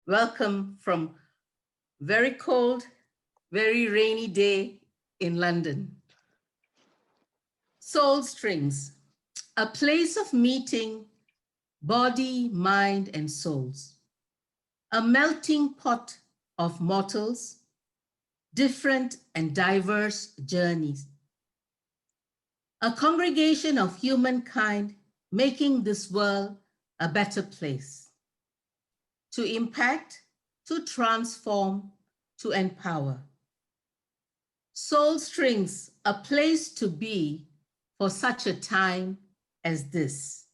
Welcome from very cold, very rainy day in London. Soul Strings, a place of meeting body, mind, and souls. A melting pot of mortals, different and diverse journeys. A congregation of humankind making this world a better place. To impact, to transform, to empower. Soul Strings, a place to be for such a time as this.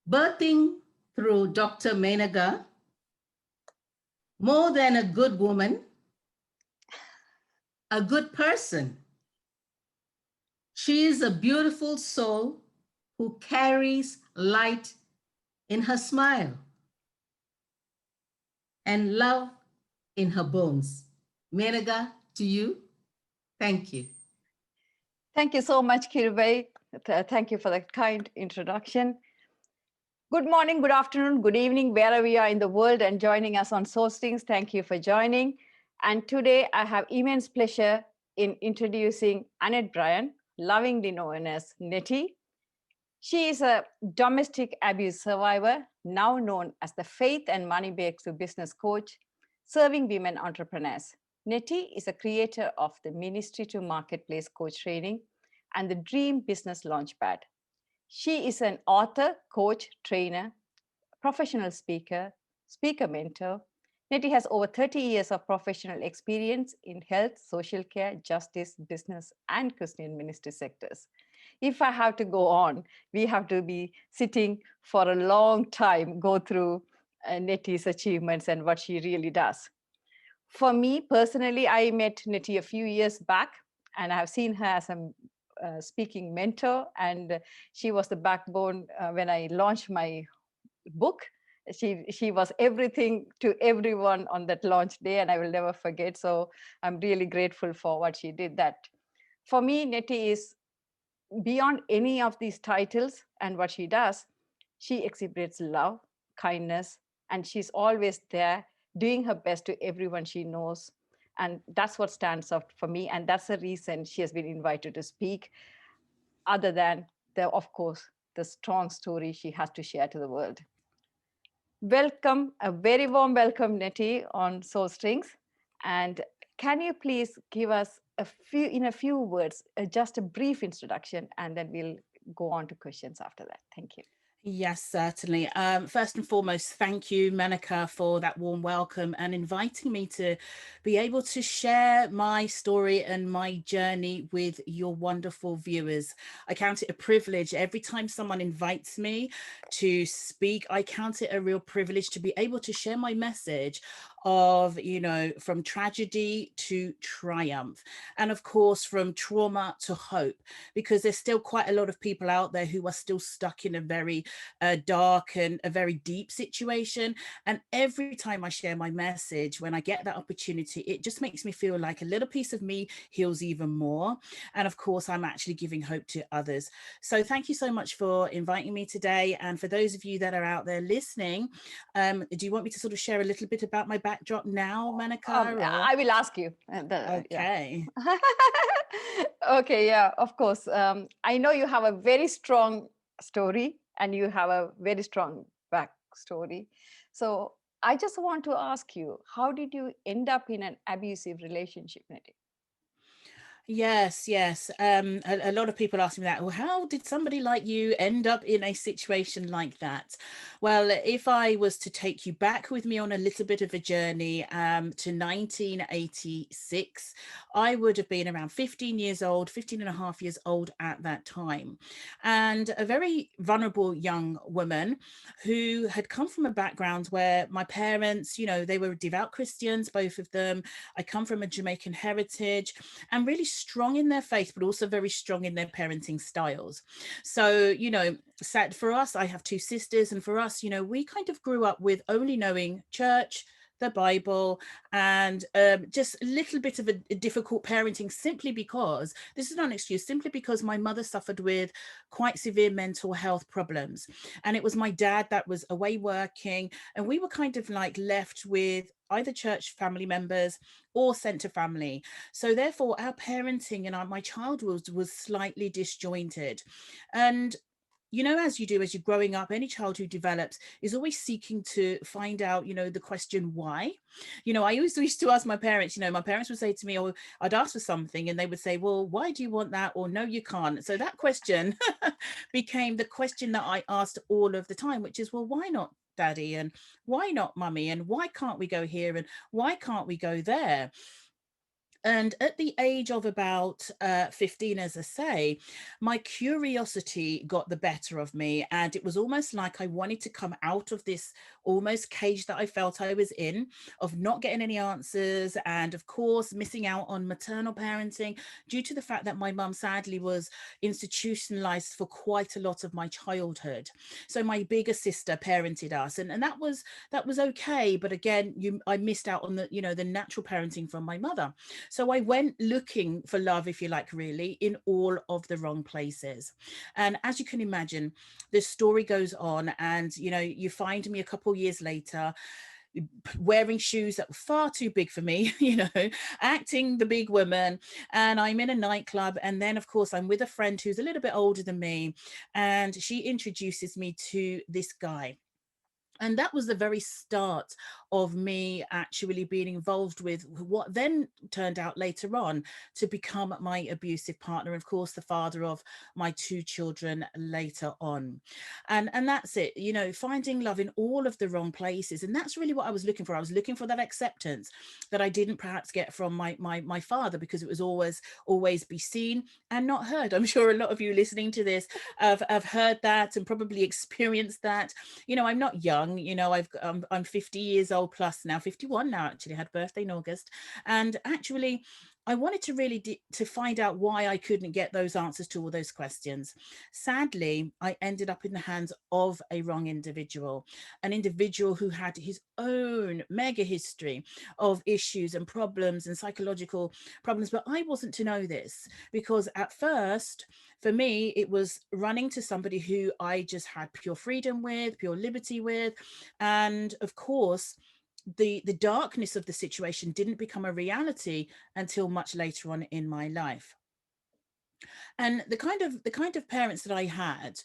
Birthing through Dr. Menaca, more than a good woman, a good person. She is a beautiful soul who carries light in her smile and love in her bones. Menaca, to you, thank you. Thank you so much, Kirbai. Thank you for that kind introduction. Good morning, good afternoon, good evening, wherever you are in the world and joining us on Sourcings. Thank you for joining. And today I have immense pleasure in introducing Anneth Bryan, lovingly known as Nettie. She is a domestic abuse survivor, now known as the Faith and Money Breakthrough Business Coach, serving women entrepreneurs. Nettie is a creator of the Ministry to Marketplace Coach Training and the Dream Business Launchpad. She is an author, coach, trainer, professional speaker, speaker mentor. Nettie has over 30 years of professional experience in health, social care, justice, business, and Christian ministry sectors. If I have to go on, we have to be sitting for a long time, go through Nettie's achievements and what she really does. For me personally, I met Nettie a few years back, and I've seen her as a speaking mentor, and she was the backbone when I launched my book. She was everything to everyone on that launch day, and I will never forget. So I'm really grateful for what she did. That for me, Nettie is beyond any of these titles and what she does. She exhibits love, kindness, and she's always there doing her best to everyone she knows. And that's what stands out for me. And that's the reason she has been invited to speak, other than of course, the strong story she has to share to the world. Welcome, a very warm welcome, Nettie, on Soul Strings. And can you please give us in a few words, just a brief introduction, and then we'll go on to questions after that. Thank you. Yes, certainly. First and foremost, thank you, Menaca, for that warm welcome and inviting me to be able to share my story and my journey with your wonderful viewers. I count it a privilege. Every time someone invites me to speak, I count it a real privilege to be able to share my message of, from tragedy to triumph, and of course, from trauma to hope, because there's still quite a lot of people out there who are still stuck in a very dark and a very deep situation. And every time I share my message, when I get that opportunity, it just makes me feel like a little piece of me heals even more. And of course, I'm actually giving hope to others. So thank you so much for inviting me today. And for those of you that are out there listening, do you want me to sort of share a little bit about my backdrop now, Menaca? I will ask you. Okay. Yeah. Okay, yeah, of course. I know you have a very strong story and you have a very strong backstory. So I just want to ask you, how did you end up in an abusive relationship, Nettie? Yes. A lot of people ask me that. Well, how did somebody like you end up in a situation like that? Well, if I was to take you back with me on a little bit of a journey to 1986, I would have been around 15 years old, 15 and a half years old at that time. And a very vulnerable young woman who had come from a background where my parents, they were devout Christians, both of them. I come from a Jamaican heritage, and really strong in their faith, but also very strong in their parenting styles. So, for us, I have two sisters, and for us, we kind of grew up with only knowing church, the Bible, and just a little bit of a difficult parenting, simply because, this is not an excuse, simply because my mother suffered with quite severe mental health problems. And it was my dad that was away working, and we were kind of like left with either church family members or centre family. So therefore our parenting and my childhood was slightly disjointed. And you know, as you do, as you're growing up, any child who develops is always seeking to find out, you know, the question why. You know, I always used to ask my parents, you know, my parents would say to me, or I'd ask for something and they would say, well, why do you want that? Or no, you can't. So that question became the question that I asked all of the time, which is, well, why not, daddy? And why not, mummy? And why can't we go here? And why can't we go there? And at the age of about 15, as I say, my curiosity got the better of me. And it was almost like I wanted to come out of this almost cage that I felt I was in, of not getting any answers. And of course, missing out on maternal parenting due to the fact that my mum sadly was institutionalized for quite a lot of my childhood. So my bigger sister parented us, and that was okay. But again, I missed out on the, you know, the natural parenting from my mother. So I went looking for love, if you like, really, in all of the wrong places. And as you can imagine, this story goes on, and, you know, you find me a couple of years later wearing shoes that were far too big for me, you know, acting the big woman. And I'm in a nightclub. And then, of course, I'm with a friend who's a little bit older than me. And she introduces me to this guy. And that was the very start of me actually being involved with what then turned out later on to become my abusive partner, of course, the father of my two children later on. And that's it, you know, finding love in all of the wrong places. And that's really what I was looking for. I was looking for that acceptance that I didn't perhaps get from my father, because it was always be seen and not heard. I'm sure a lot of you listening to this have heard that and probably experienced that. You know, I'm not young. You know, I'm 50 years old plus now, 51 now, actually. I had a birthday in August. And actually, I wanted to really to find out why I couldn't get those answers to all those questions. Sadly, I ended up in the hands of a wrong individual, an individual who had his own mega history of issues and problems and psychological problems. But I wasn't to know this, because at first, for me, it was running to somebody who I just had pure freedom with, pure liberty with. And of course, the darkness of the situation didn't become a reality until much later on in my life. And the kind of parents that I had,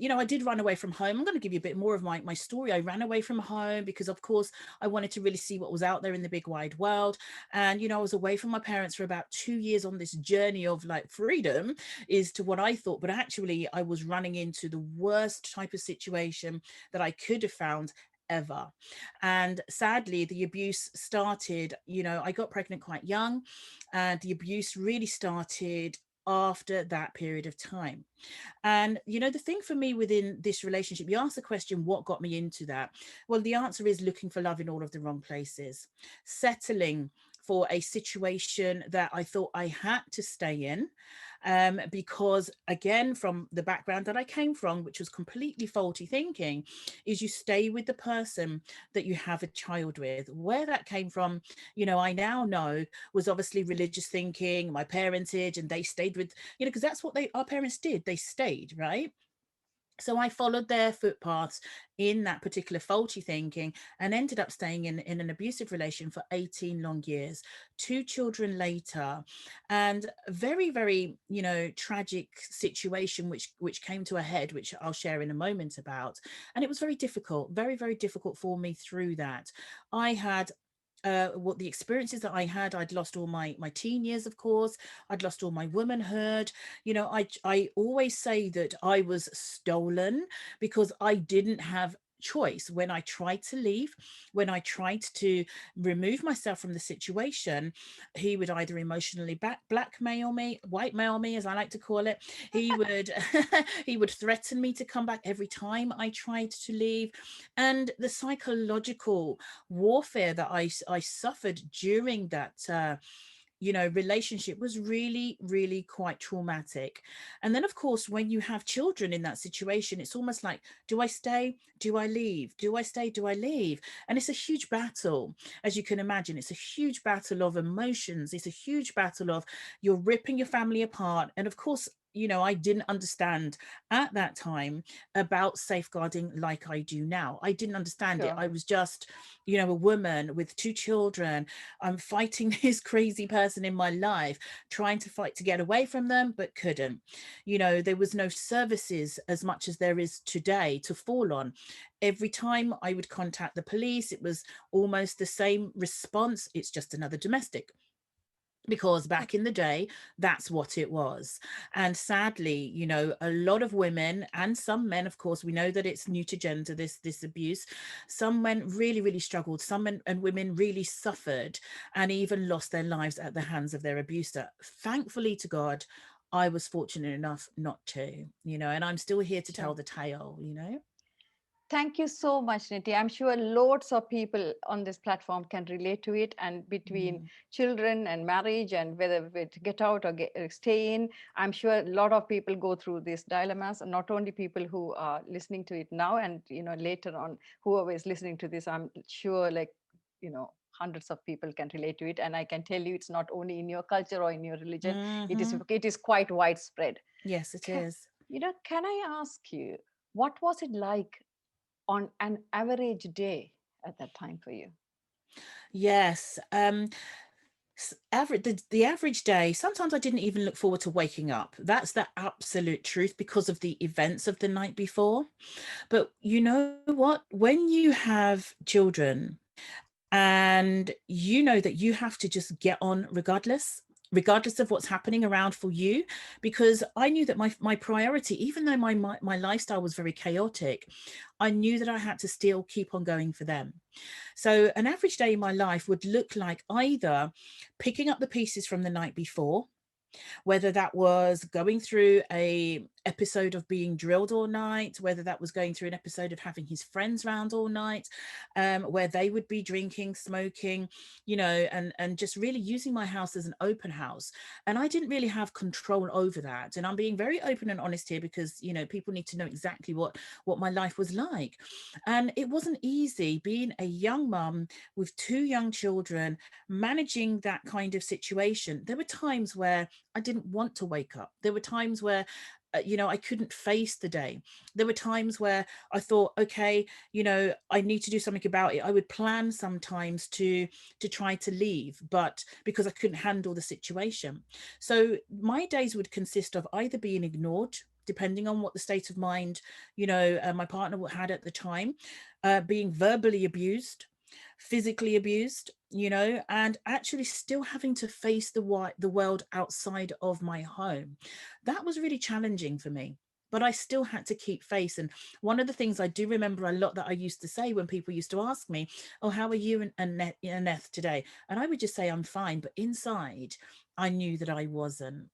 you know, I did run away from home. I'm going to give you a bit more of my story. I ran away from home because, of course, I wanted to really see what was out there in the big wide world. And, you know, I was away from my parents for about 2 years on this journey of like freedom, is to what I thought. But actually, I was running into the worst type of situation that I could have found ever. And sadly, the abuse started, you know, I got pregnant quite young, and the abuse really started after that period of time. And, you know, the thing for me within this relationship, you ask the question, what got me into that? Well, the answer is looking for love in all of the wrong places, settling for a situation that I thought I had to stay in, because again, from the background that I came from, which was completely faulty thinking, is you stay with the person that you have a child with. Where that came from, you know, I now know was obviously religious thinking, my parentage, and they stayed with, you know, because that's what our parents did. They stayed, right? So I followed their footpaths in that particular faulty thinking, and ended up staying in an abusive relation for 18 long years, two children later, and a very, very, you know, tragic situation which came to a head, which I'll share in a moment about. And it was very difficult, very, very difficult for me through that. I had what the experiences that I had, I'd lost all my teen years, of course. I'd lost all my womanhood. You know, I always say that I was stolen because I didn't have choice. When I tried to leave, when I tried to remove myself from the situation, he would either emotionally blackmail me, whitemail me, as I like to call it. He would he would threaten me to come back every time I tried to leave. And the psychological warfare that I suffered during that relationship was really, really quite traumatic. And then, of course, when you have children in that situation, it's almost like, do I stay? Do I leave? Do I stay? Do I leave? And it's a huge battle, as you can imagine. It's a huge battle of emotions. It's a huge battle of you're ripping your family apart. And of course, I didn't understand at that time about safeguarding like I do now. I didn't understand it. Sure. I was just, a woman with 2 children. I'm fighting this crazy person in my life, trying to fight to get away from them, but couldn't. There was no services as much as there is today to fall on. Every time I would contact the police, it was almost the same response. It's just another domestic, because back in the day, that's what it was. And sadly, a lot of women and some men, of course, we know that it's new to gender, this abuse. Some men really, really struggled. Some men and women really suffered and even lost their lives at the hands of their abuser. Thankfully to God, I was fortunate enough not to, and I'm still here to tell Sure. the tale. Thank you so much, Niti. I'm sure loads of people on this platform can relate to it. And between Mm. children and marriage and whether to get out or stay in, I'm sure a lot of people go through these dilemmas. And not only people who are listening to it now, and later on, whoever is listening to this, I'm sure hundreds of people can relate to it. And I can tell you, it's not only in your culture or in your religion. Mm-hmm. It is quite widespread. Yes, it Can, is. can I ask you, what was it like on an average day at that time for you? Yes. Average the average day, sometimes I didn't even look forward to waking up. That's the absolute truth, because of the events of the night before. But you know what, when you have children and you know that you have to just get on regardless of what's happening around for you, because I knew that my priority, even though my lifestyle was very chaotic, I knew that I had to still keep on going for them. So an average day in my life would look like either picking up the pieces from the night before, whether that was going through a episode of being drilled all night, whether that was going through an episode of having his friends round all night, where they would be drinking, smoking, and just really using my house as an open house. And I didn't really have control over that. And I'm being very open and honest here, because people need to know exactly what my life was like. And it wasn't easy being a young mum with 2 young children, managing that kind of situation. There were times where I didn't want to wake up. There were times where I couldn't face the day. There were times where I thought, okay, I need to do something about it. I would plan sometimes to try to leave, but because I couldn't handle the situation. So my days would consist of either being ignored, depending on what the state of mind my partner had at the time, being verbally abused, physically abused, and actually still having to face the world outside of my home. That was really challenging for me, but I still had to keep face. And one of the things I do remember a lot that I used to say when people used to ask me, oh, how are you and Anneth today? And I would just say, I'm fine. But inside, I knew that I wasn't.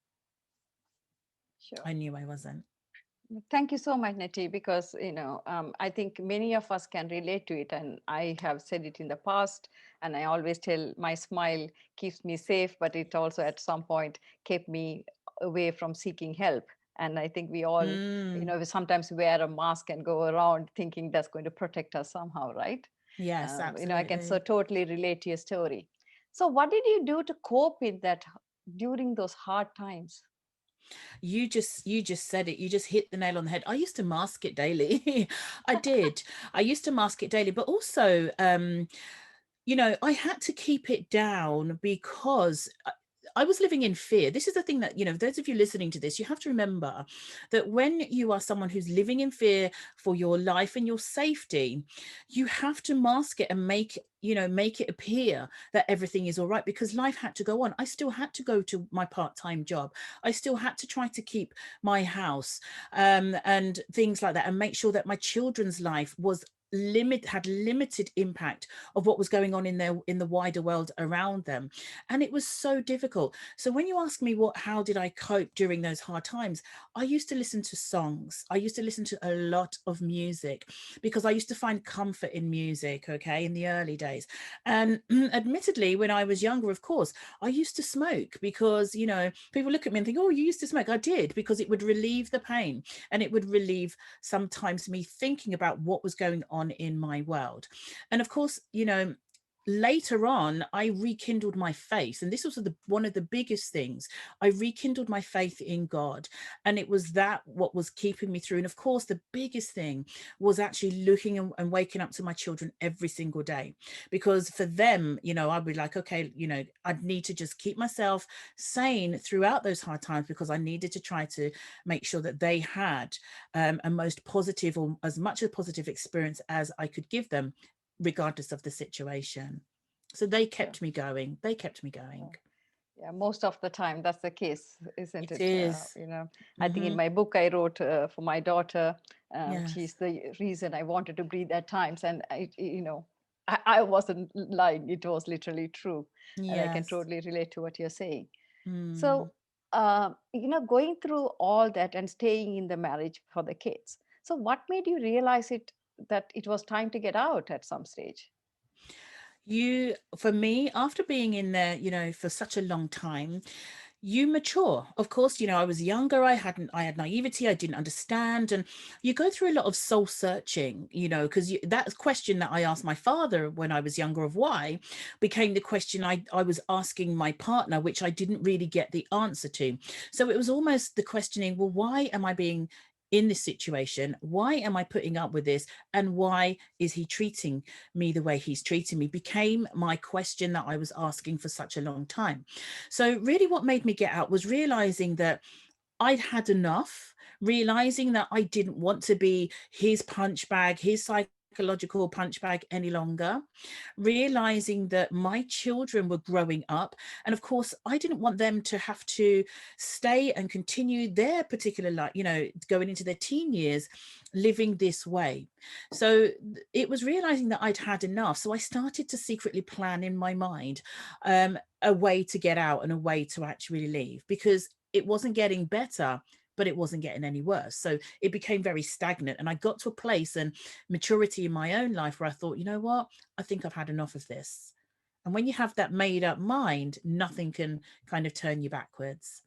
Sure. I knew I wasn't. Thank you so much, Neti, because I think many of us can relate to it, and I have said it in the past, and I always tell my smile keeps me safe, but it also at some point kept me away from seeking help. And I think we all, Mm, we sometimes wear a mask and go around thinking that's going to protect us somehow, right? yes, I can so absolutely. totally relate to your story. So, what did you do to cope with that during those hard times? You just said it. You just hit the nail on the head. I used to mask it daily. I did. I used to mask it daily, but also I had to keep it down, because I was living in fear. This is the thing that, those of you listening to this, you have to remember that when you are someone who's living in fear for your life and your safety, you have to mask it and make it appear that everything is all right, because life had to go on. I still had to go to my part-time job. I still had to try to keep my house, and things like that, and make sure that my children's life was had limited impact of what was going on in the wider world around them, and it was so difficult. So when you ask me how did I cope during those hard times, I used to listen to songs. I used to listen to a lot of music because I used to find comfort in music, okay, in the early days. And admittedly, when I was younger, of course, I used to smoke because, you know, people look at me and think, oh, you used to smoke. I did, because it would relieve the pain, and it would relieve sometimes me thinking about what was going on in my world. And of course, you know, later on, I rekindled my faith, and this was one of the biggest things. I rekindled my faith in God, and it was that what was keeping me through. And of course, the biggest thing was actually looking and waking up to my children every single day, because for them, you know, I'd be like, okay, you know, I'd need to just keep myself sane throughout those hard times, because I needed to try to make sure that they had a most positive, or as much a positive experience as I could give them, regardless of the situation. So they kept me going. They kept me going. Yeah, most of the time that's the case, isn't It it? is. You know, I think in Mm-hmm. my book I wrote for my daughter, she's Yes. the reason I wanted to breathe at times, and you know, I wasn't lying; it was literally true, and I can Yes. totally relate to what you're saying. Mm. So, you know, going through all that and staying in the marriage for the kids. So, what made you realize that it was time to get out at some stage? For me, after being in there, you know, for such a long time, you mature. Of course, you know, I was younger, I had naivety, I didn't understand, and you go through a lot of soul searching, you know, because that question that I asked my father when I was younger of why became the question I was asking my partner, which I didn't really get the answer to. So it was almost the questioning, well, why am I being in this situation? Why am I putting up with this? And why is he treating me the way he's treating me? Became my question that I was asking for such a long time. So really what made me get out was realizing that I'd had enough, realizing that I didn't want to be his punch bag, his psychological punch bag any longer, realizing that my children were growing up. And of course, I didn't want them to have to stay and continue their particular life, you know, going into their teen years, living this way. So it was realizing that I'd had enough. So I started to secretly plan in my mind a way to get out and a way to actually leave, because it wasn't getting better, but it wasn't getting any worse. So it became very stagnant. And I got to a place and maturity in my own life where I thought, you know what? I think I've had enough of this. And when you have that made up mind, nothing can kind of turn you backwards.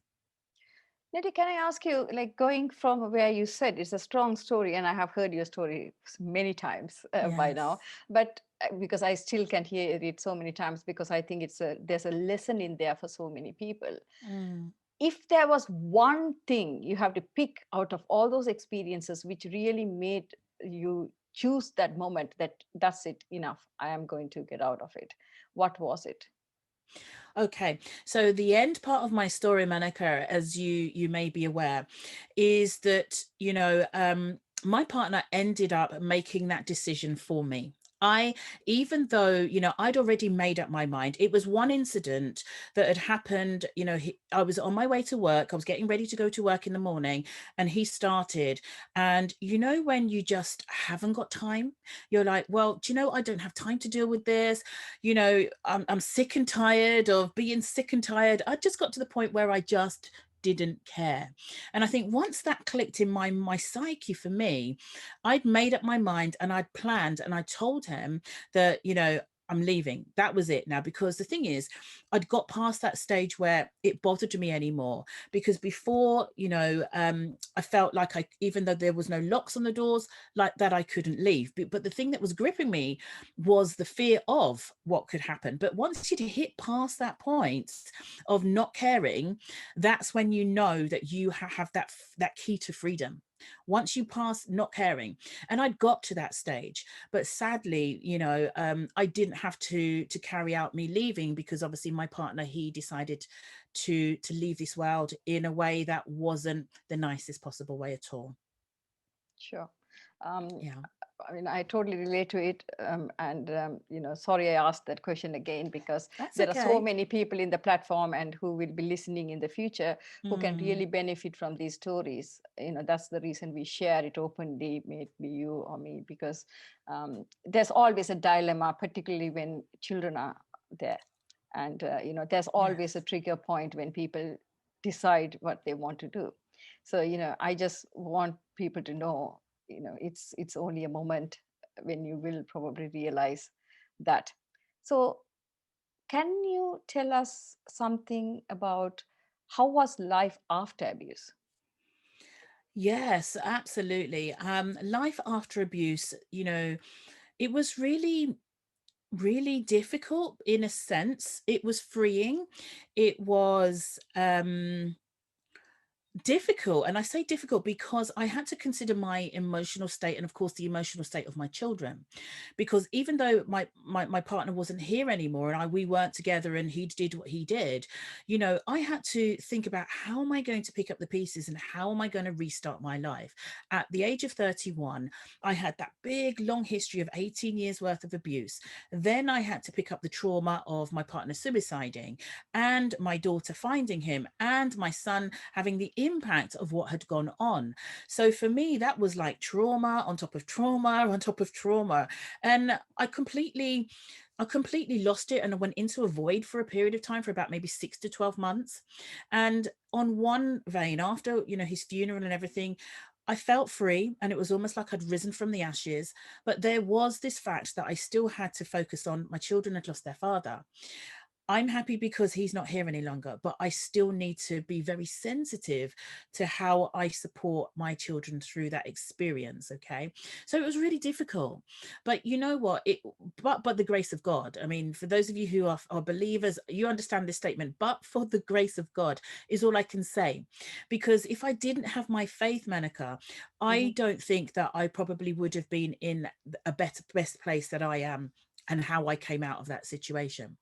Nettie, can I ask you, like going from where you said it's a strong story, and I have heard your story many times by now, Yes. but because I still can hear it so many times, because I think there's a lesson in there for so many people. Mm. If there was one thing you have to pick out of all those experiences which really made you choose that moment, that's it, enough, I am going to get out of it, what was it? Okay, so the end part of my story, Menaca, as you may be aware, is that, you know, my partner ended up making that decision for me. I, even though, you know, I'd already made up my mind, it was one incident that had happened, you know, I was on my way to work, I was getting ready to go to work in the morning, and he started. And, you know, when you just haven't got time, you're like, well, do you know, I don't have time to deal with this. You know, I'm sick and tired of being sick and tired. I just got to the point where I just didn't care. And I think once that clicked in my psyche for me, I'd made up my mind and I'd planned, and I told him that, you know, I'm leaving. That was it now. Because the thing is, I'd got past that stage where it bothered me anymore. Because before, you know, I felt like even though there was no locks on the doors, like that, I couldn't leave. But the thing that was gripping me was the fear of what could happen. But once you'd hit past that point of not caring, that's when you know that you have that key to freedom. Once you pass not caring, and I'd got to that stage, but sadly, you know, I didn't have to carry out me leaving, because obviously my partner, he decided to leave this world in a way that wasn't the nicest possible way at all. Sure. um, Yeah. I mean, I totally relate to it. Sorry I asked that question again, because That's there are so okay. many people in the platform and who will be listening in the future who can Mm, really benefit from these stories. That's the reason we share it openly, may it be you or me, because there's always a dilemma, particularly when children are there. And, there's always a yes. trigger point when people decide what they want to do. So, I just want people to know, it's only a moment when you will probably realize that. So can you tell us something about how was life after abuse? Yes, absolutely. Life after abuse, it was really, really difficult in a sense. It was freeing. It was difficult, and I say difficult because I had to consider my emotional state, and of course the emotional state of my children, because even though my partner wasn't here anymore, and we weren't together, and he did what he did, I had to think about, how am I going to pick up the pieces and how am I going to restart my life. At the age of 31, I had that big long history of 18 years worth of abuse. Then I had to pick up the trauma of my partner suiciding, and my daughter finding him, and my son having the impact of what had gone on. So for me, that was like trauma on top of trauma on top of trauma. And I completely lost it, and I went into a void for a period of time, for about maybe 6 to 12 months. And on one vein, after his funeral and everything, I felt free, and it was almost like I'd risen from the ashes. But there was this fact that I still had to focus on. My children had lost their father. I'm happy because he's not here any longer, but I still need to be very sensitive to how I support my children through that experience. Okay. So it was really difficult. But you know what? But the grace of God. I mean, for those of you who are believers, you understand this statement, but for the grace of God is all I can say. Because if I didn't have my faith, Menaca, I Mhm. don't think that I probably would have been in a best place that I am, and how I came out of that situation.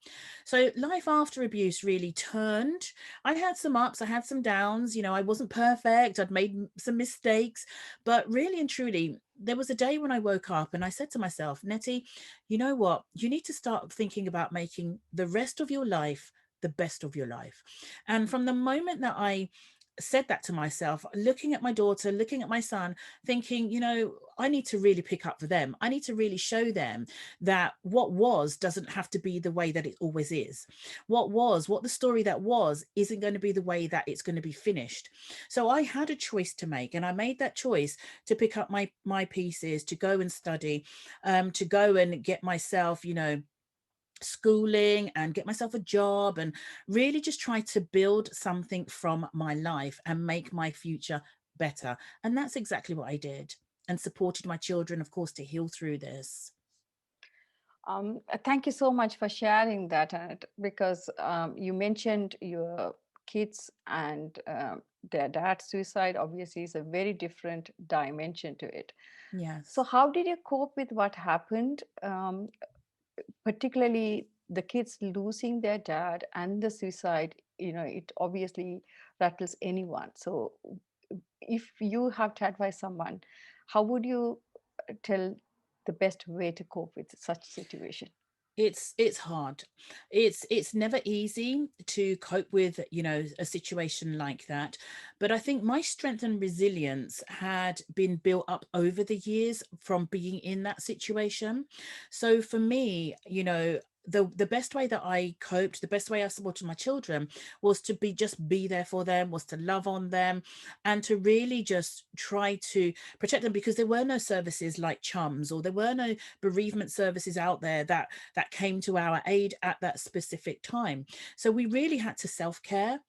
So life after abuse really turned. I had some ups, I had some downs. I wasn't perfect. I'd made some mistakes, but really and truly, there was a day when I woke up and I said to myself, Nettie, you know what? You need to start thinking about making the rest of your life the best of your life. And from the moment that I said that to myself, looking at my daughter, looking at my son, thinking, I need to really pick up for them. I need to really show them that what was doesn't have to be the way that it always is. What the story that was isn't going to be the way that it's going to be finished. So I had a choice to make, and I made that choice to pick up my pieces, to go and study, to go and get myself, schooling, and get myself a job, and really just try to build something from my life and make my future better. And that's exactly what I did, and supported my children, of course, to heal through this. Thank you so much for sharing that, Annette, because you mentioned your kids and their dad's suicide. Obviously, is a very different dimension to it. So, Yes. how did you cope with what happened, particularly the kids losing their dad and the suicide? It obviously rattles anyone. So, if you have to advise someone, how would you tell the best way to cope with such situation? It's hard. It's never easy to cope with, a situation like that. But I think my strength and resilience had been built up over the years from being in that situation. So for me, the best way that I coped, the best way I supported my children, was to be there for them, was to love on them, and to really just try to protect them, because there were no services like Chums, or there were no bereavement services out there that came to our aid at that specific time. So we really had to self-care.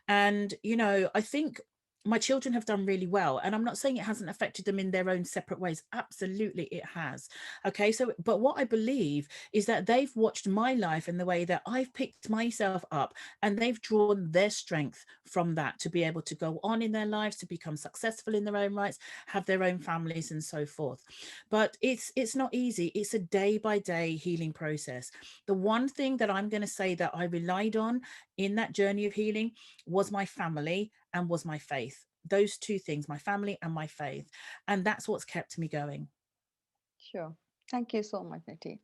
And I think my children have done really well, and I'm not saying it hasn't affected them in their own separate ways. Absolutely it has. Okay, so but what I believe is that they've watched my life in the way that I've picked myself up, and they've drawn their strength from that to be able to go on in their lives, to become successful in their own rights, have their own families, and so forth. But it's not easy. It's a day by day healing process. The one thing that I'm going to say that I relied on in that journey of healing was my family and was my faith. Those two things, my family and my faith. And that's what's kept me going. Sure. Thank you so much, Niti.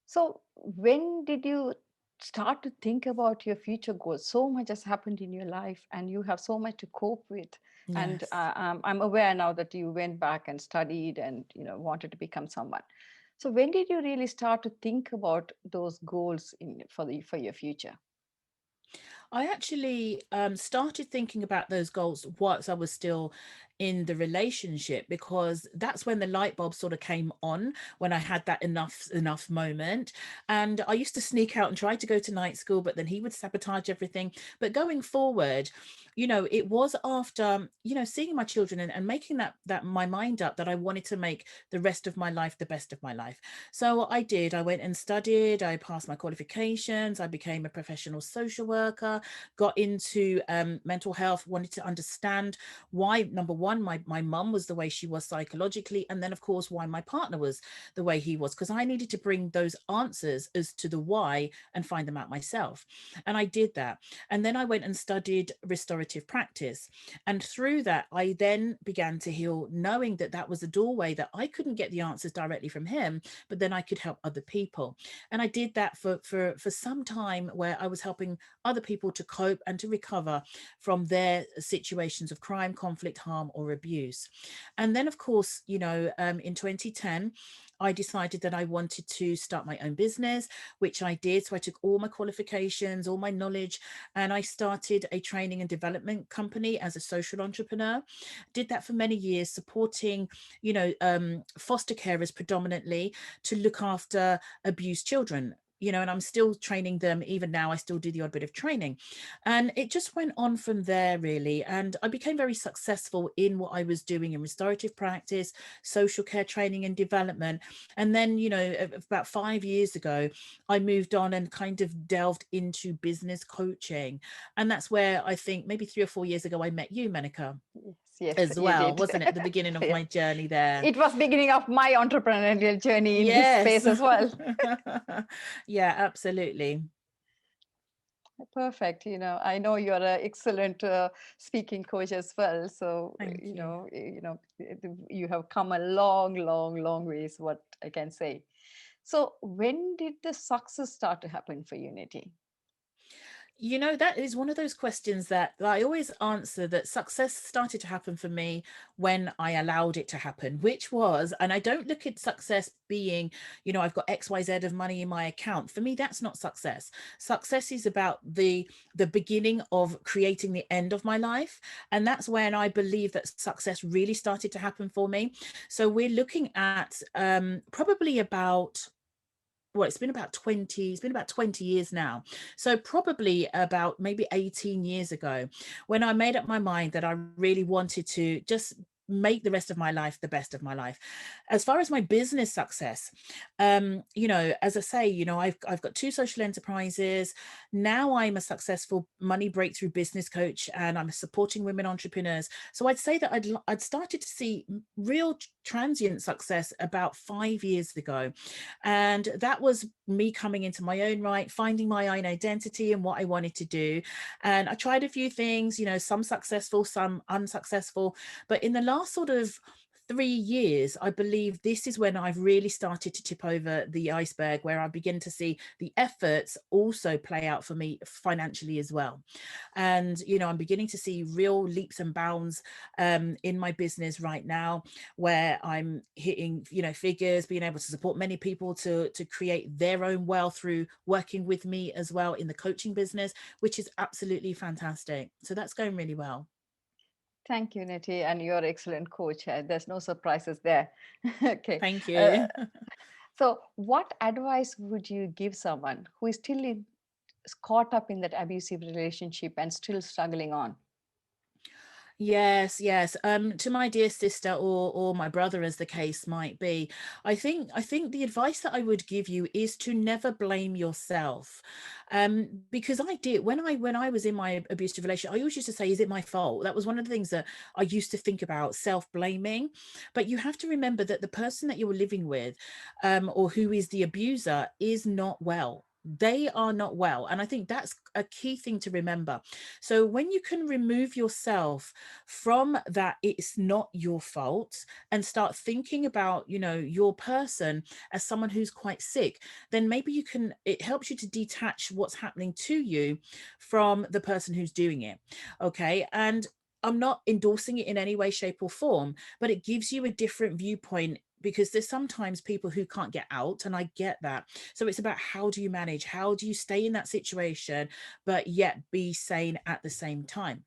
So, when did you start to think about your future goals? So much has happened in your life, and you have so much to cope with. And Yes. I'm aware now that you went back and studied, and wanted to become someone. So, when did you really start to think about those goals for your future? I actually started thinking about those goals whilst I was still in the relationship, because that's when the light bulb sort of came on, when I had that enough moment. And I used to sneak out and try to go to night school, but then he would sabotage everything. But going forward, it was after, seeing my children and making that my mind up that I wanted to make the rest of my life the best of my life. So I did. I went and studied. I passed my qualifications. I became a professional social worker, got into mental health, wanted to understand why, number one, my mum was the way she was psychologically, and then of course why my partner was the way he was, because I needed to bring those answers as to the why and find them out myself. And I did that. And then I went and studied restorative practice. And through that, I then began to heal, knowing that that was a doorway, that I couldn't get the answers directly from him, but then I could help other people. And I did that for some time, where I was helping other people to cope and to recover from their situations of crime, conflict, harm, or abuse. And then, of course, in 2010, I decided that I wanted to start my own business, which I did. So I took all my qualifications, all my knowledge, and I started a training and development company as a social entrepreneur. Did that for many years, supporting, foster carers predominantly, to look after abused children. And I'm still training them. Even now, I still do the odd bit of training. And it just went on from there, really. And I became very successful in what I was doing in restorative practice, social care training and development. And then, about 5 years ago, I moved on and kind of delved into business coaching. And that's where, I think maybe 3 or 4 years ago, I met you, Menaca, Yes, yes, as you well, did. wasn't it? The beginning of Yeah. my journey there. It was beginning of my entrepreneurial journey in this Yes. space as well. Yeah, absolutely. Perfect. I know you're an excellent speaking coach as well. So, Thank you. you have come a long, long, long ways, what I can say. So, when did the success start to happen for Unity? That is one of those questions that I always answer, that success started to happen for me when I allowed it to happen, which was, and I don't look at success being, I've got XYZ of money in my account. For me, that's not success. Success is about the beginning of creating the end of my life. And that's when I believe that success really started to happen for me. So we're looking at probably about, well, it's been about 20 years now. So probably about maybe 18 years ago, when I made up my mind that I really wanted to just make the rest of my life the best of my life. As far as my business success, as I say, I've got two social enterprises. Now I'm a successful money breakthrough business coach, and I'm supporting women entrepreneurs. So I'd say that I'd started to see real transient success about 5 years ago. And that was me coming into my own right, finding my own identity and what I wanted to do. And I tried a few things, some successful, some unsuccessful. But in the last sort of 3 years, I believe this is when I've really started to tip over the iceberg, where I begin to see the efforts also play out for me financially as well. And I'm beginning to see real leaps and bounds in my business right now, where I'm hitting figures, being able to support many people to create their own wealth through working with me as well in the coaching business, which is absolutely fantastic. So that's going really well. Thank you, Niti, and you're an excellent coach. There's no surprises there. Okay. Thank Uh, you. so, what advice would you give someone who is still caught up in that abusive relationship and still struggling on? Yes, yes. To my dear sister, or my brother, as the case might be, I think the advice that I would give you is to never blame yourself. Because I did, when I was in my abusive relationship, I always used to say, is it my fault? That was one of the things that I used to think about, self-blaming. But you have to remember that the person that you were living with, or who is the abuser, is not well. they are not well. And I think that's a key thing to remember. So when you can remove yourself from that, it's not your fault, and start thinking about, you know, your person as someone who's quite sick, then maybe you can, it helps you to detach what's happening to you from the person who's doing it. Okay. And I'm not endorsing it in any way, shape, or form, but it gives you a different viewpoint, because there's sometimes people who can't get out, and I get that. So it's about, how do you manage? How do you stay in that situation, but yet be sane at the same time?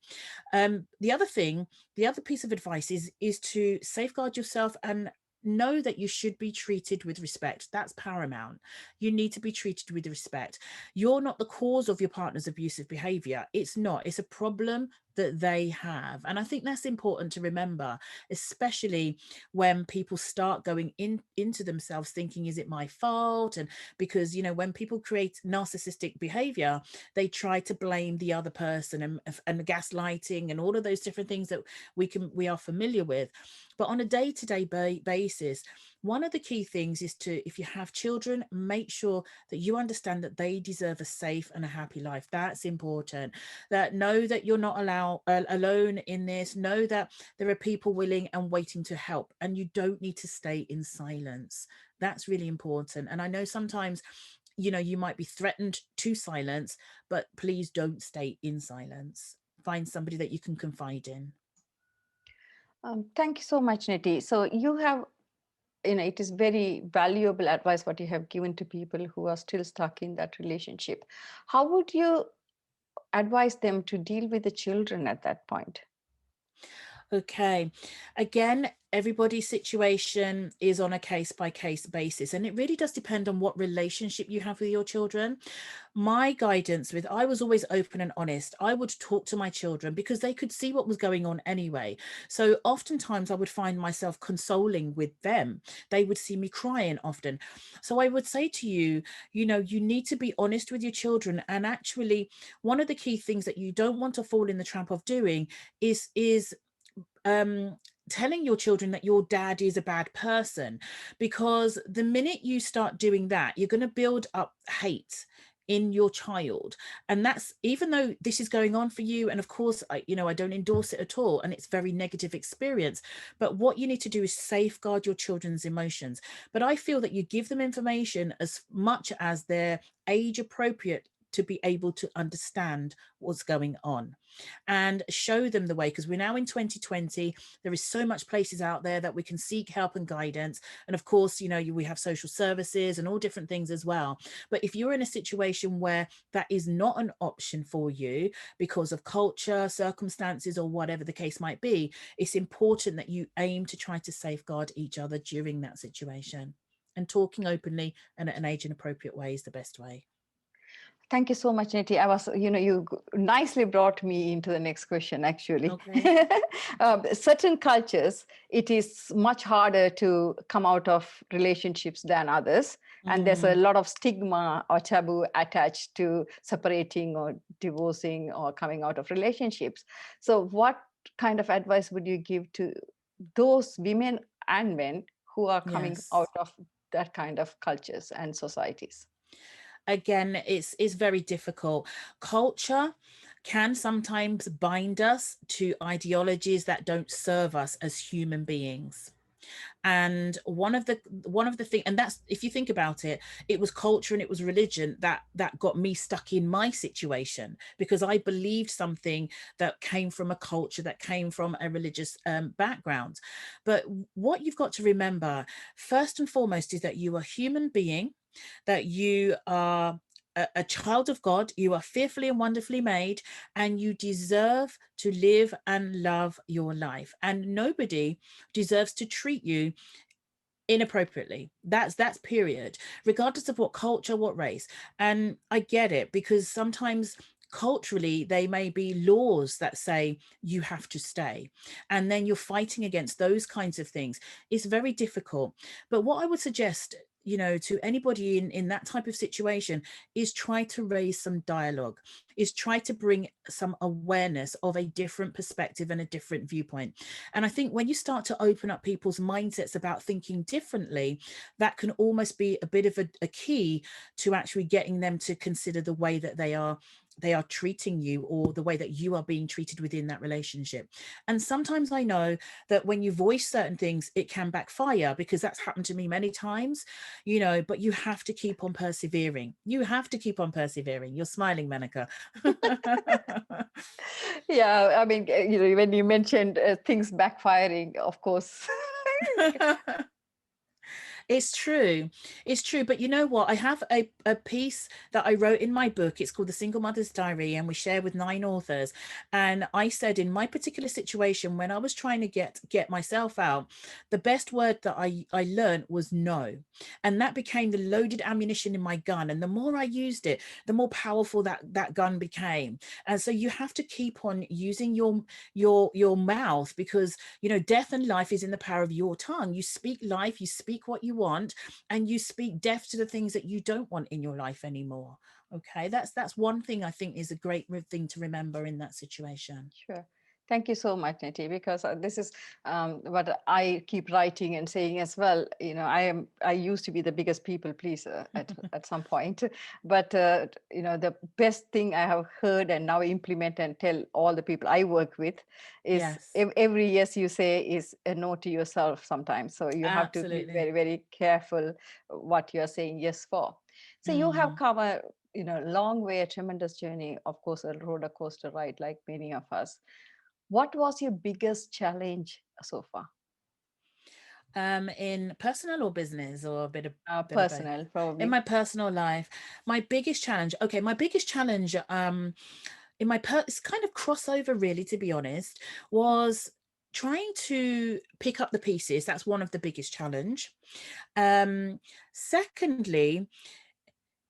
The other thing, the other piece of advice is to safeguard yourself and know that you should be treated with respect. That's paramount. You need to be treated with respect. You're not the cause of your partner's abusive behavior. It's not. It's a problem that they have. And I think that's important to remember, especially when people start going into themselves thinking, is it my fault? And because, you know, when people create narcissistic behavior, they try to blame the other person, and gaslighting and all of those different things that we are familiar with. But on a day-to-day basis, one of the key things is to, if you have children, make sure that you understand that they deserve a safe and a happy life. That's important. That know that you're not alone in this. Know that there are people willing and waiting to help, and you don't need to stay in silence. That's really important. And I know sometimes, you know, you might be threatened to silence, but please don't stay in silence. Find somebody that you can confide in. Thank you so much, Niti. So you have, you know, it is very valuable advice what you have given to people who are still stuck in that relationship. How would you advise them to deal with the children at that point? Okay. Again, everybody's situation is on a case-by-case basis, and it really does depend on what relationship you have with your children. My guidance with, I was always open and honest. I would talk to my children because they could see what was going on anyway. So oftentimes I would find myself consoling with them. They would see me crying often. So I would say to you, you know, you need to be honest with your children. And actually, one of the key things that you don't want to fall in the trap of doing is telling your children that your dad is a bad person, because the minute you start doing that, you're going to build up hate in your child. And that's, even though this is going on for you, and of course I don't endorse it at all, and it's very negative experience, but what you need to do is safeguard your children's emotions. But I feel that you give them information as much as they're age appropriate to be able to understand what's going on, and show them the way, because we're now in 2020. There is so much places out there that we can seek help and guidance, and of course, you know, we have social services and all different things as well. But if you're in a situation where that is not an option for you because of culture, circumstances, or whatever the case might be, it's important that you aim to try to safeguard each other during that situation, and talking openly and at an age inappropriate way is the best way. Thank you so much, Niti. You nicely brought me into the next question, actually. Okay. Certain cultures, it is much harder to come out of relationships than others. And there's a lot of stigma or taboo attached to separating or divorcing or coming out of relationships. So what kind of advice would you give to those women and men who are coming Yes. out of that kind of cultures and societies? Again, it's very difficult. Culture can sometimes bind us to ideologies that don't serve us as human beings. And one of the thing, and that's, if you think about it, it was culture and it was religion that got me stuck in my situation, because I believed something that came from a culture, that came from a religious background. But what you've got to remember first and foremost is that you are a human being, that you are a child of God, you are fearfully and wonderfully made, and you deserve to live and love your life. And nobody deserves to treat you inappropriately. That's period, regardless of what culture, what race. And I get it, because sometimes culturally they may be laws that say you have to stay, and then you're fighting against those kinds of things. It's very difficult. But what I would suggest, to anybody in that type of situation is try to raise some dialogue, is try to bring some awareness of a different perspective and a different viewpoint. And I think when you start to open up people's mindsets about thinking differently, that can almost be a bit of a key to actually getting them to consider the way that they are treating you, or the way that you are being treated within that relationship. And sometimes I know that when you voice certain things, it can backfire, because that's happened to me many times, but you have to keep on persevering. You have to keep on persevering. You're smiling, Menaca. Yeah, I mean, when you mentioned things backfiring, of course. It's true. It's true. But you know what? I have a piece that I wrote in my book. It's called The Single Mother's Diary, and we share with 9 authors. And I said, in my particular situation, when I was trying to get myself out, the best word that I learned was no. And that became the loaded ammunition in my gun. And the more I used it, the more powerful that gun became. And so you have to keep on using your mouth, because death and life is in the power of your tongue. You speak life, you speak what you want, and you speak death to the things that you don't want in your life anymore. Okay, that's one thing I think is a great thing to remember in that situation. Sure. Thank you so much, Neti, because this is what I keep writing and saying as well. I used to be the biggest people pleaser at some point, but the best thing I have heard and now implement and tell all the people I work with is, Yes, every yes you say is a no to yourself sometimes. So you have to be absolutely. very, very careful what you are saying yes for. So you have come a long way, a tremendous journey, of course, a roller coaster ride like many of us. What was your biggest challenge so far? In personal or business, or a bit of both? Personal, In probably. my personal life, my biggest challenge, in my it's kind of crossover, really, to be honest, was trying to pick up the pieces. That's one of the biggest challenge. Secondly,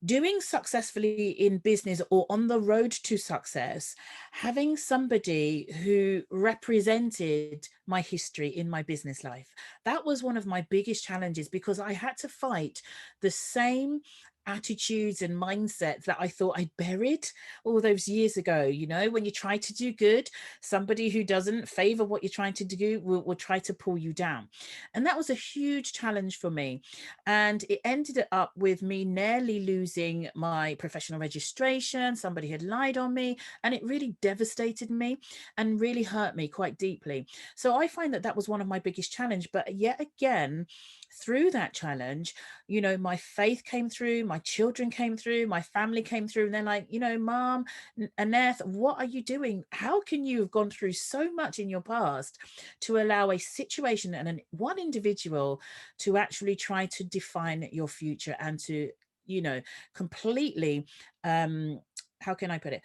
doing successfully in business or on the road to success, having somebody who represented my history in my business life, that was one of my biggest challenges, because I had to fight the same attitudes and mindsets that I thought I'd buried all those years ago. When you try to do good, somebody who doesn't favor what you're trying to do will try to pull you down. And that was a huge challenge for me. And it ended up with me nearly losing my professional registration. Somebody had lied on me, and it really devastated me and really hurt me quite deeply. So I find that was one of my biggest challenge. But yet again, through that challenge, my faith came through, my children came through, my family came through, and they're like, Mom, Anneth, what are you doing? How can you have gone through so much in your past to allow a situation and one individual to actually try to define your future, and to completely how can I put it,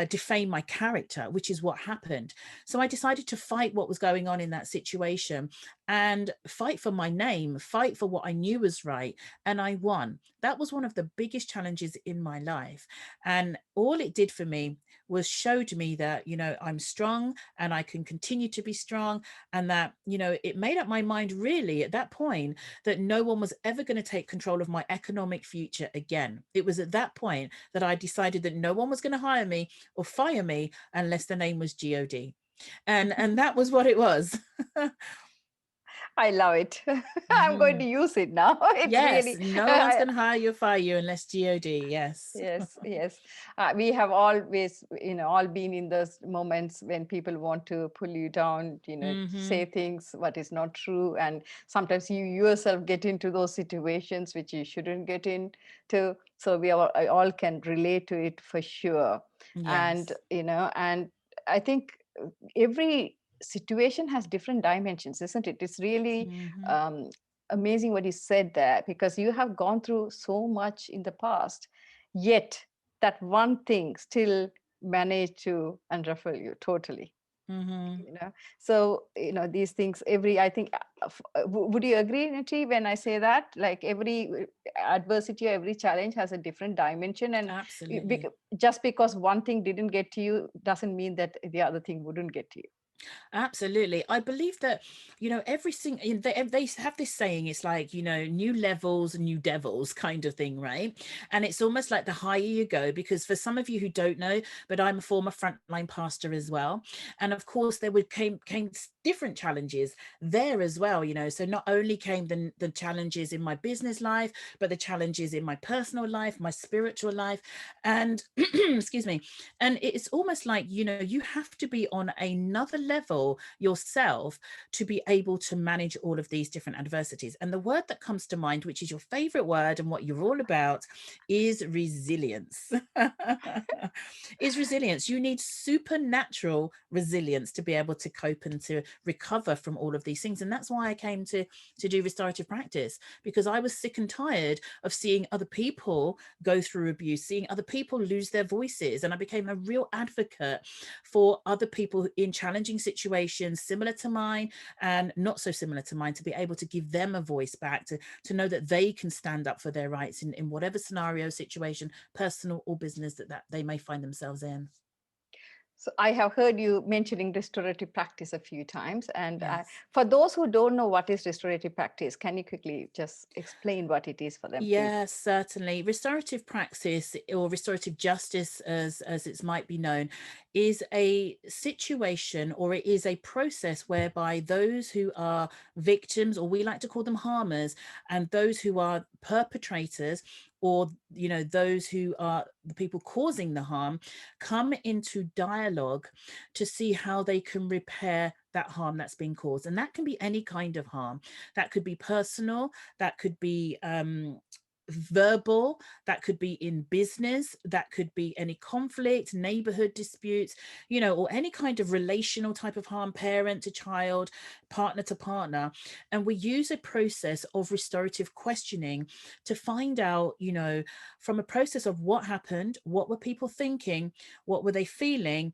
defame my character, which is what happened. So I decided to fight what was going on in that situation, and fight for my name, fight for what I knew was right. And I won. That was one of the biggest challenges in my life. And all it did for me was showed me that, I'm strong, and I can continue to be strong. And that, it made up my mind, really, at that point, that no one was ever going to take control of my economic future again. It was at that point that I decided that no one was going to hire me or fire me unless the name was God. And that was what it was. I love it. I'm going to use it now. It's Yes, really, no one's going to hire you or fire you unless God. Yes. yes, yes. We have always, all been in those moments when people want to pull you down, say things what is not true. And sometimes you yourself get into those situations which you shouldn't get into. So we all can relate to it for sure. And, Yes. and I think every situation has different dimensions, isn't it? It's really amazing what you said there, because you have gone through so much in the past, yet that one thing still managed to unruffle you totally. So these things, I think, would you agree, Niti, when I say that, like, every adversity or every challenge has a different dimension, and Absolutely. just because one thing didn't get to you doesn't mean that the other thing wouldn't get to you. Absolutely. I believe that, every single, they have this saying, it's like, new levels, new devils kind of thing, right? And it's almost like the higher you go, because for some of you who don't know, but I'm a former frontline pastor as well. And of course, there would came different challenges there as well, So not only came the challenges in my business life, but the challenges in my personal life, my spiritual life. And excuse me. And it's almost like, you have to be on another level yourself to be able to manage all of these different adversities. And the word that comes to mind, which is your favorite word and what you're all about, is resilience. Is resilience. You need supernatural resilience to be able to cope and to recover from all of these things. And that's why I came to do restorative practice, because I was sick and tired of seeing other people go through abuse, seeing other people lose their voices. And I became a real advocate for other people in challenging situations similar to mine and not so similar to mine, to be able to give them a voice back, to know that they can stand up for their rights in whatever scenario, situation, personal or business, that they may find themselves in. So I have heard you mentioning restorative practice a few times. And Yes. for those who don't know what is restorative practice, can you quickly just explain what it is for them, please? Yes, certainly. Restorative praxis, or restorative justice, as it might be known, is a situation, or it is a process whereby those who are victims, or we like to call them harmers, and those who are perpetrators, or those who are the people causing the harm, come into dialogue to see how they can repair that harm that's been caused. And that can be any kind of harm. That could be personal, that could be verbal, that could be in business, that could be any conflict, neighborhood disputes, or any kind of relational type of harm, parent to child, partner to partner. And we use a process of restorative questioning to find out, from a process of what happened, what were people thinking, what were they feeling,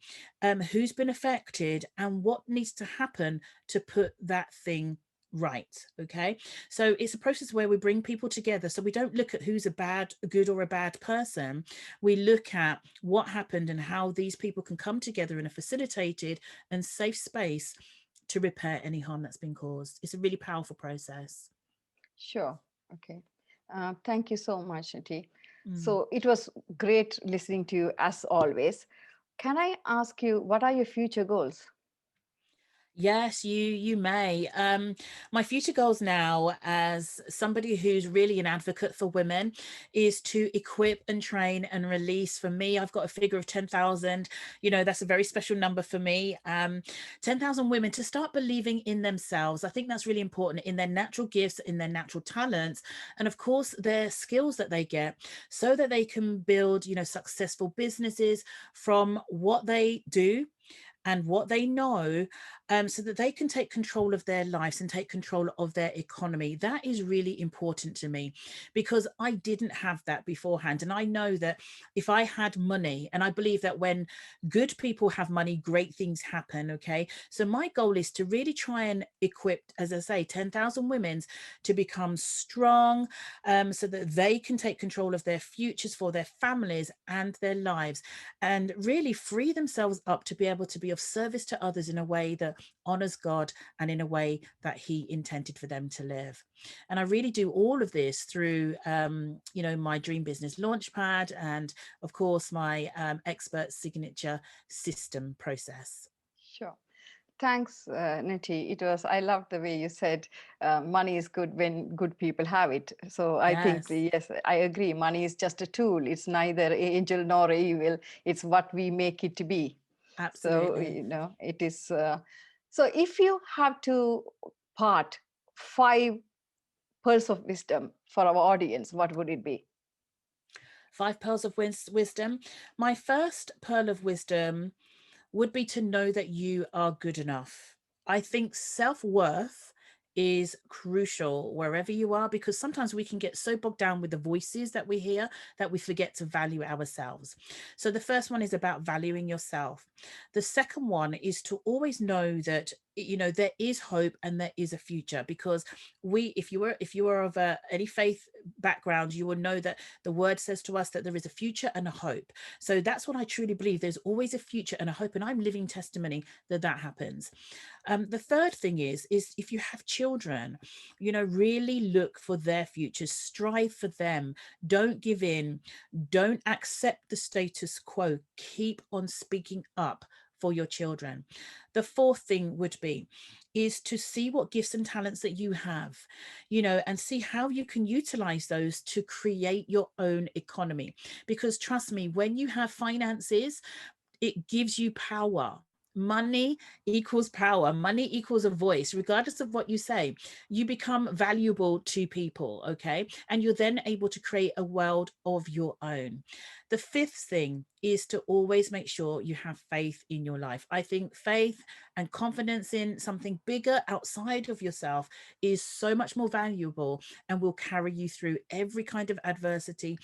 who's been affected, and what needs to happen to put that thing right. Okay, so it's a process where we bring people together. So we don't look at who's a good or a bad person. We look at what happened and how these people can come together in a facilitated and safe space to repair any harm that's been caused. It's a really powerful process. Sure. Okay. Thank you so much, Nati. Mm. So it was great listening to you as always. Can I ask you, what are your future goals? Yes, you may. My future goals now, as somebody who's really an advocate for women, is to equip and train and release. For me, I've got a figure of 10,000. That's a very special number for me. 10,000 women to start believing in themselves. I think that's really important, in their natural gifts, in their natural talents, and of course their skills that they get, so that they can build, successful businesses from what they do and what they know, so that they can take control of their lives and take control of their economy. That is really important to me, because I didn't have that beforehand. And I know that if I had money, and I believe that when good people have money, great things happen. Okay. So my goal is to really try and equip, as I say, 10,000 women to become strong, so that they can take control of their futures for their families and their lives, and really free themselves up to be able to be of service to others in a way that honors God, and in a way that He intended for them to live. And I really do all of this through, my Dream Business Launchpad, and of course my expert signature system process. Sure. Thanks, Niti. I loved the way you said money is good when good people have it. So I think, Yes, yes, I agree. Money is just a tool. It's neither angel nor evil. It's what we make it to be. So, absolutely. it is. So if you have to part 5 pearls of wisdom for our audience, what would it be? 5 pearls of wisdom. My first pearl of wisdom would be to know that you are good enough. I think self-worth is crucial wherever you are, because sometimes we can get so bogged down with the voices that we hear that we forget to value ourselves. So the first one is about valuing yourself. The second one is to always know that you know, there is hope and there is a future, because if you were of any faith background, you will know that the word says to us that there is a future and a hope. So that's what I truly believe. There's always a future and a hope, and I'm living testimony that that happens. The third thing is if you have children, you know, really look for their futures, strive for them, don't give in, don't accept the status quo, keep on speaking up for your children. The fourth thing would be is to see what gifts and talents that you have, you know, and see how you can utilize those to create your own economy. Because trust me, when you have finances, it gives you power. Money equals power. Money equals a voice. Regardless of what you say, you become valuable to people, okay? And you're then able to create a world of your own. The fifth thing is to always make sure you have faith in your life. I think faith and confidence in something bigger outside of yourself is so much more valuable and will carry you through every kind of adversity,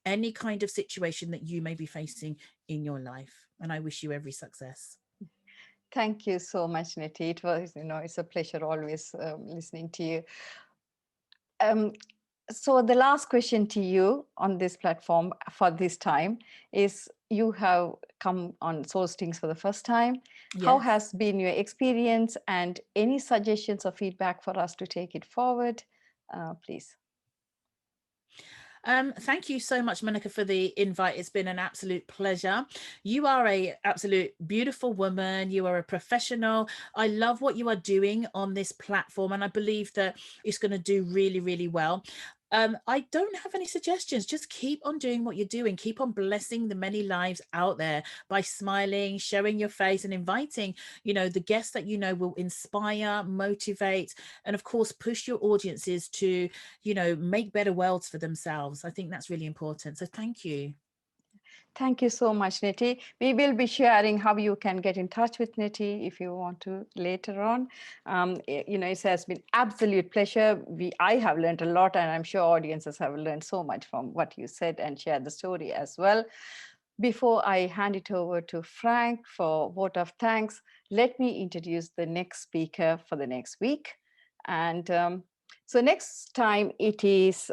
any kind of situation that you may be facing in your life. And I wish you every success. Thank you so much, Niti. It was, it's a pleasure always listening to you. Um, so the last question to you on this platform for this time is, you have come on Soulstings for the first time. How Yes. has been your experience, and any suggestions or feedback for us to take it forward, please? Thank you so much, Menaca, for the invite. It's been an absolute pleasure. You are a absolute beautiful woman. You are a professional. I love what you are doing on this platform, and I believe that it's going to do really, really well. I don't have any suggestions. Just keep on doing what you're doing. Keep on blessing the many lives out there by smiling, showing your face, and inviting, you know, the guests that you know will inspire, motivate, and of course, push your audiences to, you know, make better worlds for themselves. I think that's really important. So thank you. Thank you so much, Niti. We will be sharing how you can get in touch with Niti if you want to later on. It has been absolute pleasure. I have learned a lot, and I'm sure audiences have learned so much from what you said and shared the story as well. Before I hand it over to Frank for vote of thanks, let me introduce the next speaker for the next week. And so next time it is,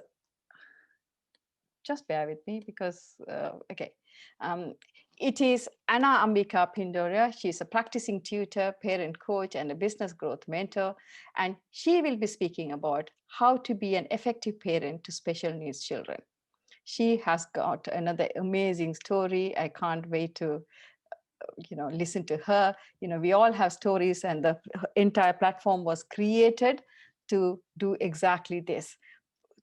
just bear with me because, okay. It is Anna Ambika Pindoria. She's a practicing tutor, parent coach, and a business growth mentor. And she will be speaking about how to be an effective parent to special needs children. She has got another amazing story. I can't wait to listen to her. We all have stories, and the entire platform was created to do exactly this,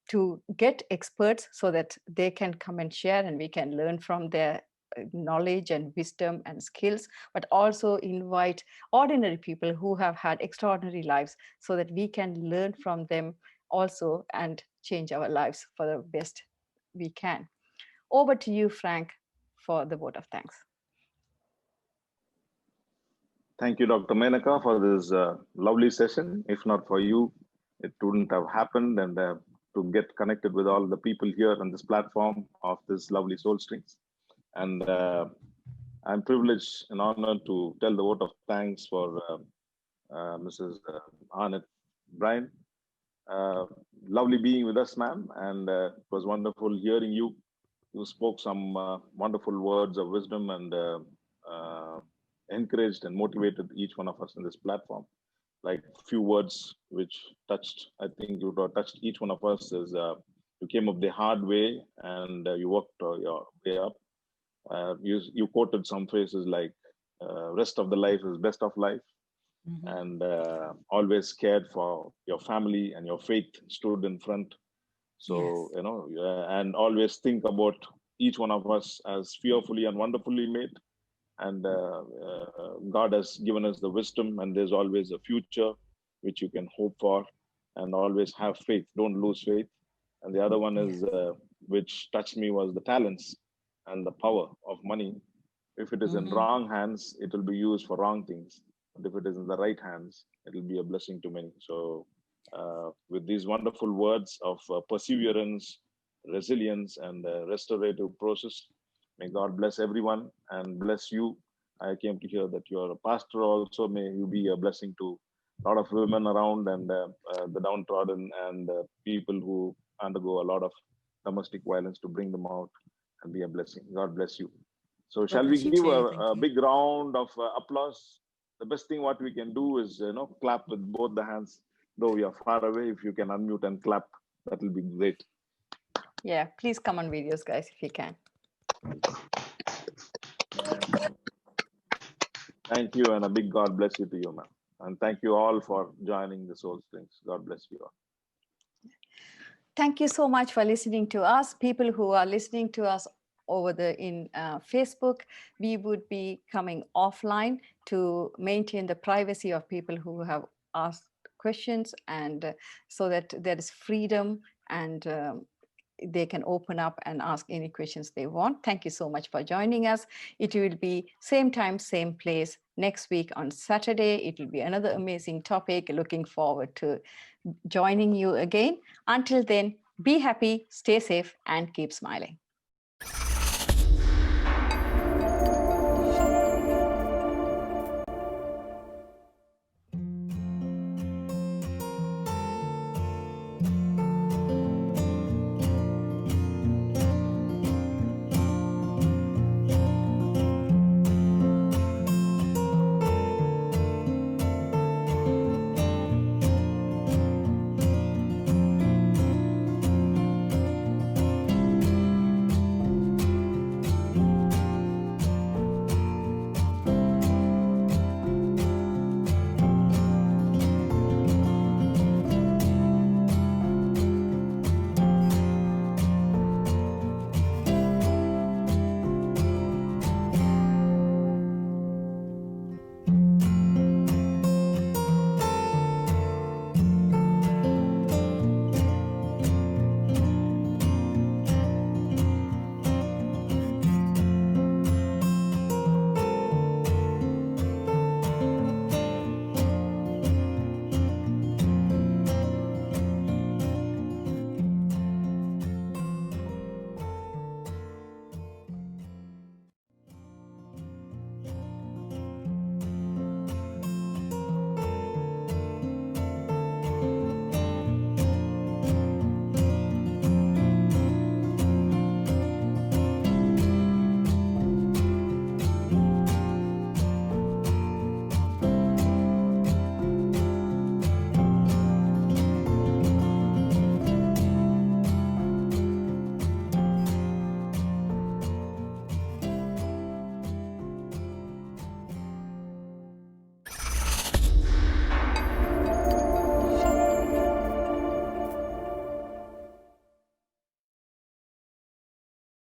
to get experts so that they can come and share and we can learn from their knowledge and wisdom and skills, but also invite ordinary people who have had extraordinary lives so that we can learn from them also and change our lives for the best we can. Over to you, Frank, for the vote of thanks. Thank you, Dr. Menaca, for this lovely session. If not for you, it wouldn't have happened. And to get connected with all the people here on this platform of this lovely Soul Strings. And I'm privileged and honored to tell the vote of thanks for Mrs. Anneth Bryan. Lovely being with us, ma'am. And it was wonderful hearing you. You spoke some wonderful words of wisdom and encouraged and motivated each one of us in this platform. Like few words which touched, I think you touched each one of us is you came up the hard way and you worked your way up. You quoted some phrases like rest of the life is best of life. Mm-hmm. And always cared for your family and your faith stood in front. So, yes. And always think about each one of us as fearfully and wonderfully made. And God has given us the wisdom, and there's always a future which you can hope for, and always have faith. Don't lose faith. And the other one is, which touched me, was the talents and the power of money. If it is in wrong hands, it will be used for wrong things. But if it is in the right hands, it will be a blessing to many. So with these wonderful words of perseverance, resilience, and restorative process, may God bless everyone and bless you. I came to hear that you are a pastor also. May you be a blessing to lot of women around, and the downtrodden, and people who undergo a lot of domestic violence, to bring them out and be a blessing. God bless you. So shall we bless you give too. Thank a you. big round of applause? The best thing what we can do is, clap with both the hands. Though we are far away, if you can unmute and clap, that will be great. Yeah, please come on videos, guys, if you can. Thank you, and a big God bless you to you, ma'am. And thank you all for joining the Soul Strings. God bless you all. Thank you so much for listening to us. People who are listening to us over in Facebook, we would be coming offline to maintain the privacy of people who have asked questions, and so that there is freedom, and they can open up and ask any questions they want. Thank you so much for joining us. It will be same time, same place next week on Saturday. It will be another amazing topic. Looking forward to joining you again. Until then, be happy, stay safe, and keep smiling.